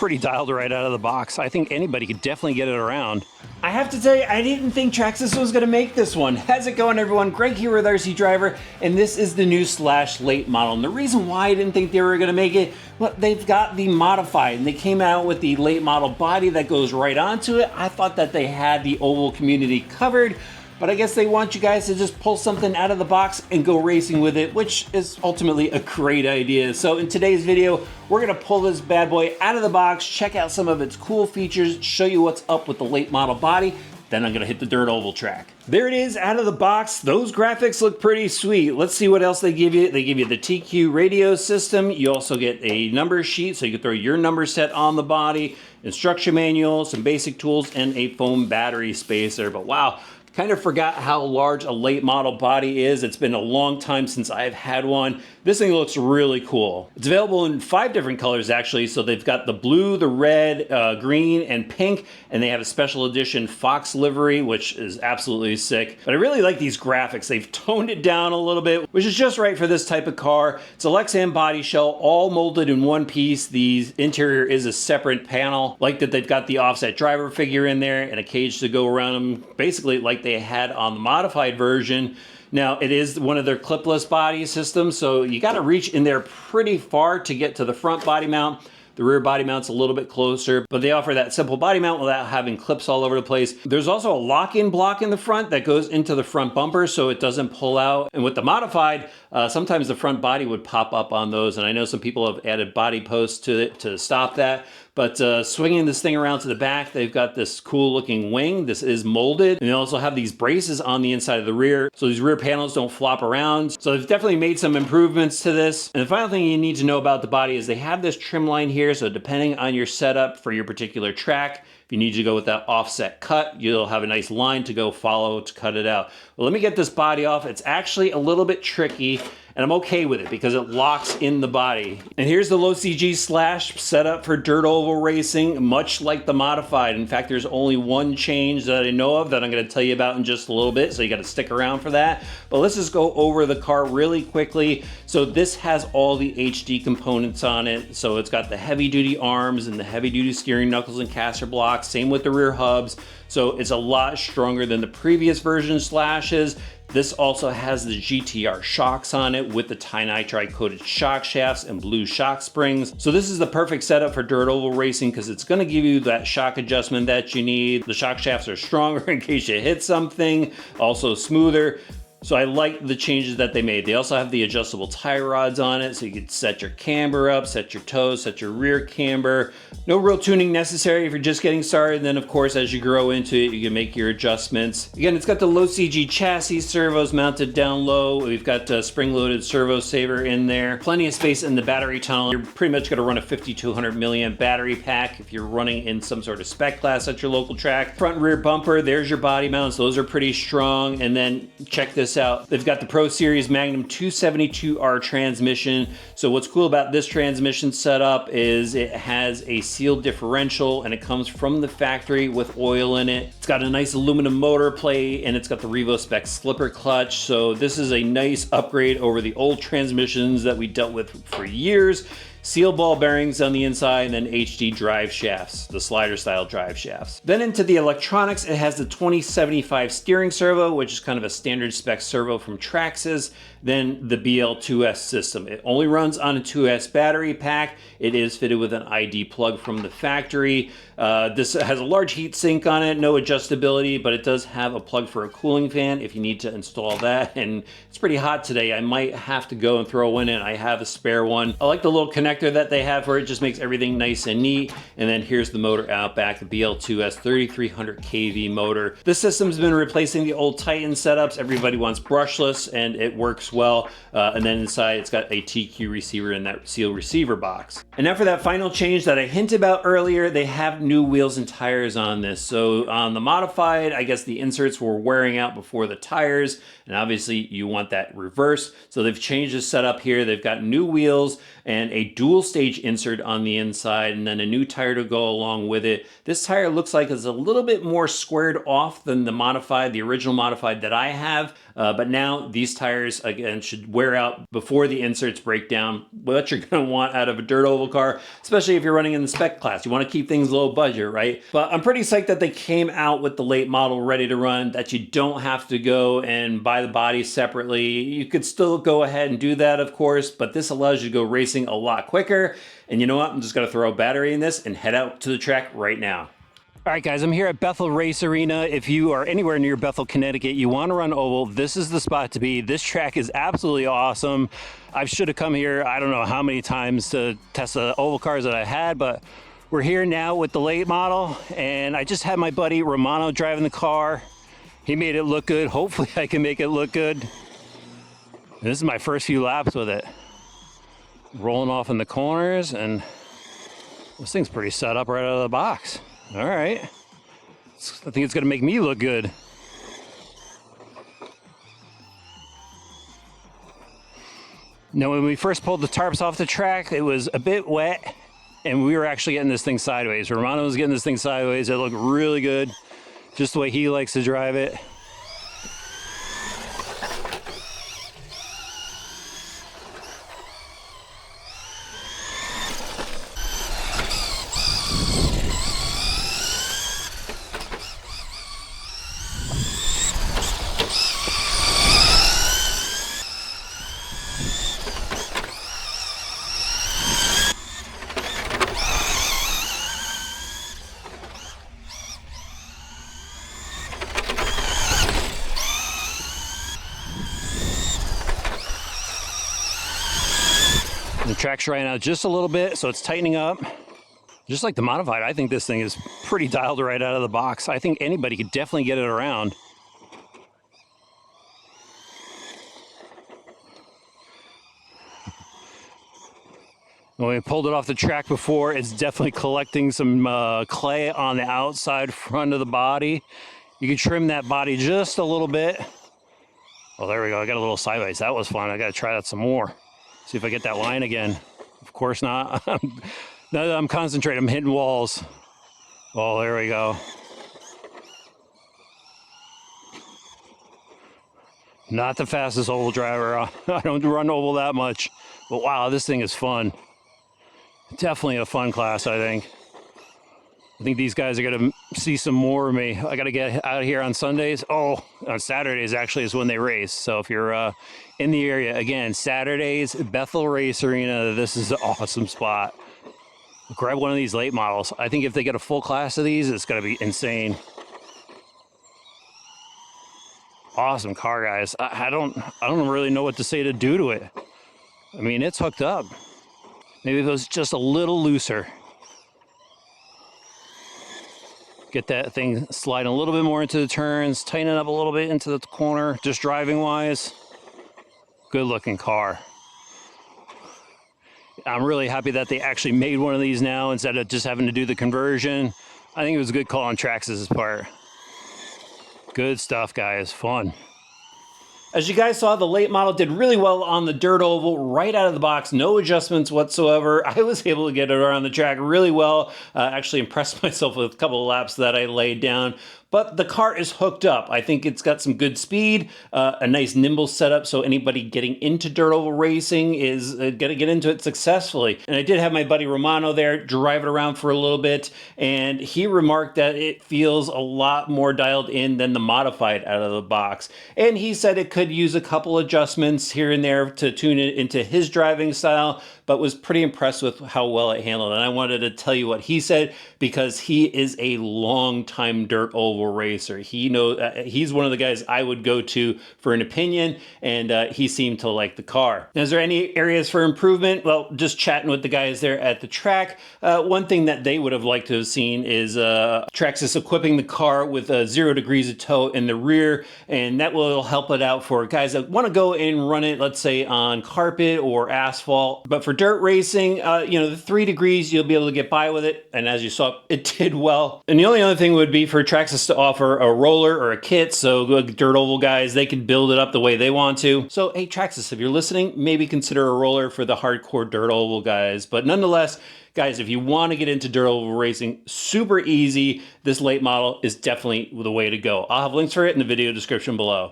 pretty dialed right out of the box. I think anybody could definitely get it around. I have to tell you, I didn't think Traxxas was gonna make this one. How's it going, everyone? Greg here with RC Driver, and this is the new / late model. And the reason why I didn't think they were gonna make it, well, they've got the modified, and they came out with the late model body that goes right onto it. I thought that they had the oval community covered, but I guess they want you guys to just pull something out of the box and go racing with it, which is ultimately a great idea. So in today's video, we're gonna pull this bad boy out of the box, check out some of its cool features, show you what's up with the late model body, then I'm gonna hit the dirt oval track. There it is out of the box. Those graphics look pretty sweet. Let's see what else they give you. They give you the TQ radio system. You also get a number sheet so you can throw your number set on the body, instruction manual, some basic tools, and a foam battery spacer. But wow, kind of forgot how large a late model body is. It's been a long time since I've had one. This thing looks really cool. It's available in 5 different colors actually. So they've got the blue, the red, green, and pink, and they have a special edition Fox livery, which is absolutely sick. But I really like these graphics. They've toned it down a little bit, which is just right for this type of car. It's a Lexan body shell, all molded in one piece. The interior is a separate panel. Like that they've got the offset driver figure in there and a cage to go around them, basically like they had on the modified version. Now, it is one of their clipless body systems, so you gotta reach in there pretty far to get to the front body mount. The rear body mount's a little bit closer, but they offer that simple body mount without having clips all over the place. There's also a lock-in block in the front that goes into the front bumper so it doesn't pull out. And with the modified, sometimes the front body would pop up on those, and I know some people have added body posts to it to stop that. But swinging this thing around to the back, they've got this cool looking wing. This is molded. And they also have these braces on the inside of the rear, so these rear panels don't flop around. So they've definitely made some improvements to this. And the final thing you need to know about the body is they have this trim line here. So depending on your setup for your particular track, if you need to go with that offset cut, you'll have a nice line to go follow to cut it out. Well, let me get this body off. It's actually a little bit tricky, and I'm okay with it because it locks in the body. And here's the low CG / setup for dirt oval racing, much like the modified. In fact, there's only one change that I know of that I'm gonna tell you about in just a little bit, so you gotta stick around for that. But let's just go over the car really quickly. So this has all the HD components on it. So it's got the heavy duty arms and the heavy duty steering knuckles and caster blocks, same with the rear hubs. So it's a lot stronger than the previous version slashes. This also has the GTR shocks on it with the tinitride coated shock shafts and blue shock springs. So this is the perfect setup for dirt oval racing because it's gonna give you that shock adjustment that you need. The shock shafts are stronger in case you hit something, also smoother. So I like the changes that they made. They also have the adjustable tie rods on it, so you can set your camber up, set your toes, set your rear camber. No real tuning necessary if you're just getting started. And then of course, as you grow into it, you can make your adjustments. Again, it's got the low CG chassis, servos mounted down low. We've got a spring-loaded servo saver in there. Plenty of space in the battery tunnel. You're pretty much gonna run a 5200 milliamp battery pack if you're running in some sort of spec class at your local track. Front and rear bumper, there's your body mounts. Those are pretty strong. And then check this out. They've got the Pro Series Magnum 272R transmission. So what's cool about this transmission setup is it has a sealed differential and it comes from the factory with oil in it. It's got a nice aluminum motor plate and it's got the Revo Spec slipper clutch. So this is a nice upgrade over the old transmissions that we dealt with for years. Seal ball bearings on the inside, and then HD drive shafts, the slider style drive shafts. Then into the electronics, it has the 2075 steering servo, which is kind of a standard spec servo from Traxxas. Then the BL2S system. It only runs on a 2S battery pack. It is fitted with an ID plug from the factory. This has a large heat sink on it, no adjustability, but it does have a plug for a cooling fan if you need to install that. And it's pretty hot today. I might have to go and throw one in. I have a spare one. I like the little connector that they have for it. Just makes everything nice and neat. And then here's the motor out back, the BL2S 3300 kV motor. This system's been replacing the old Titan setups. Everybody wants brushless and it works well. And then inside it's got a TQ receiver in that seal receiver box. And now for that final change that I hinted about earlier, they have new wheels and tires on this. So on the modified, I guess the inserts were wearing out before the tires, and obviously you want that reversed. So they've changed the setup here. They've got new wheels and a dual stage insert on the inside, and then a new tire to go along with it. This tire looks like it's a little bit more squared off than the modified, the original modified that I have. But now these tires, again, should wear out before the inserts break down. What you're going to want out of a dirt oval car, especially if you're running in the spec class. You want to keep things low budget, right? But I'm pretty psyched that they came out with the late model ready to run, that you don't have to go and buy the body separately. You could still go ahead and do that, of course, but this allows you to go racing a lot quicker. And you know what? I'm just going to throw a battery in this and head out to the track right now. All right, guys, I'm here at Bethel Race Arena. If you are anywhere near Bethel, Connecticut, you want to run oval, this is the spot to be. This track is absolutely awesome. I should have come here, I don't know how many times to test the oval cars that I had, but we're here now with the late model, and I just had my buddy Romano driving the car. He made it look good. Hopefully I can make it look good. And this is my first few laps with it. Rolling off in the corners, and this thing's pretty set up right out of the box. All right. I think it's going to make me look good. Now, when we first pulled the tarps off the track, it was a bit wet, and we were actually getting this thing sideways. Romano was getting this thing sideways. It looked really good, just the way he likes to drive it. The track's drying out just a little bit, so it's tightening up. Just like the modified, I think this thing is pretty dialed right out of the box. I think anybody could definitely get it around. When we pulled it off the track before, it's definitely collecting some clay on the outside front of the body. You can trim that body just a little bit. Oh, there we go. I got a little sideways. That was fun. I got to try that some more. See if I get that line again. Of course not. Now that I'm concentrating, I'm hitting walls. Oh, there we go. Not the fastest oval driver. I don't run oval that much. But wow, this thing is fun. Definitely a fun class, I think. I think these guys are going to see some more of me. I got to get out of here on Sundays. Oh, on Saturdays actually is when they race. So if you're in the area, again, Saturdays, Bethel Race Arena, this is an awesome spot. Grab one of these late models. I think if they get a full class of these, it's going to be insane. Awesome car, guys. I don't really know what to say to do to it. I mean, it's hooked up. Maybe if it was just a little looser. Get that thing sliding a little bit more into the turns, tighten it up a little bit into the corner, just driving wise. Good looking car. I'm really happy that they actually made one of these now instead of just having to do the conversion. I think it was a good call on Traxxas' part. Good stuff, guys. Fun. As you guys saw, the late model did really well on the dirt oval right out of the box, no adjustments whatsoever. I was able to get it around the track really well. Actually impressed myself with a couple of laps that I laid down. But the car is hooked up. I think it's got some good speed, a nice nimble setup, so anybody getting into dirt oval racing is going to get into it successfully. And I did have my buddy Romano there drive it around for a little bit, and he remarked that it feels a lot more dialed in than the modified out of the box. And he said it could use a couple adjustments here and there to tune it into his driving style, but was pretty impressed with how well it handled. And I wanted to tell you what he said because he is a long-time dirt oval racer. He knows he's one of the guys I would go to for an opinion, and he seemed to like the car. Now, is there any areas for improvement? Well, just chatting with the guys there at the track, one thing that they would have liked to have seen is Traxxas equipping the car with 0 degrees of tow in the rear, and that will help it out for guys that want to go and run it, let's say on carpet or asphalt. But for dirt racing, you know, the 3 degrees, you'll be able to get by with it. And as you saw, it did well. And the only other thing would be for Traxxas to offer a roller or a kit. So dirt oval guys, they can build it up the way they want to. So, hey, Traxxas, if you're listening, maybe consider a roller for the hardcore dirt oval guys. But nonetheless, guys, if you want to get into dirt oval racing, super easy. This late model is definitely the way to go. I'll have links for it in the video description below.